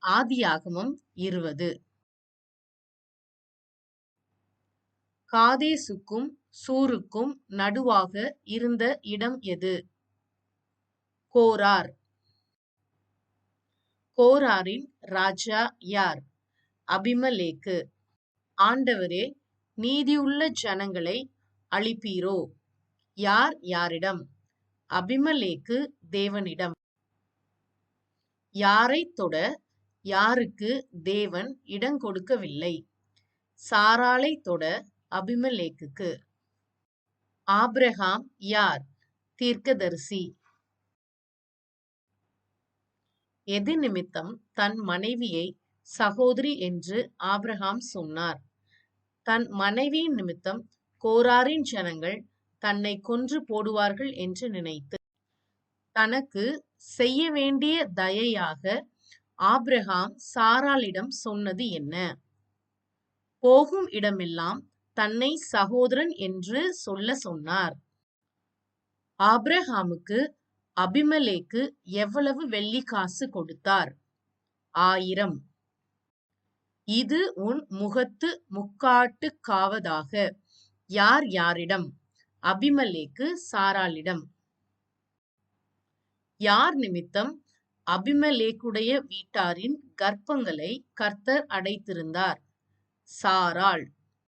ஆதியாகமம் 20. காதேசுக்கும் சூருக்கும் நடுவாக இருந்த இடம் எது? கோரார். கோராரின் ராஜா யார்? அபிமெலேக்கு. ஆண்டவரே, நீதியுள்ள ஜனங்களை அழிப்பீரோ? யார் யாரிடம்? அபிமெலேக்கு தேவனிடம். யாரைத் தொட யாருக்கு தேவன் இடங்கொடுக்கவில்லை? சாராளைத் தொட அபிமெலேக்குக்கு. ஆபிரகாம் யார்? தீர்க்கதரிசி. எது நிமித்தம் தன் மனைவியை சகோதரி என்று ஆபிரகாம் சொன்னார்? தன் மனைவியின் நிமித்தம் கோராரின் ஜனங்கள் தன்னை கொன்று போடுவார்கள் என்று நினைத்து. தனக்கு செய்ய வேண்டிய தயையாக ஆபிரகாம் சாராளிடம் சொன்னது என்ன? போகும் இடமெல்லாம் தன்னை சகோதரன் என்று சொல்ல சொன்னார். ஆபிரகாமுக்கு அபிமெலேக்கு எவ்வளவு வெள்ளிக்காசு கொடுத்தார்? 1000. இது உன் முகத்து முக்காட்டுக்காவதாக. யார் யாரிடம்? அபிமெலேக்கு சாராளிடம். யார் நிமித்தம் அபிமெலேக்குடைய வீட்டாரின் கர்ப்பங்களை கர்த்தர் அடைத்திருந்தார்? சாராள்.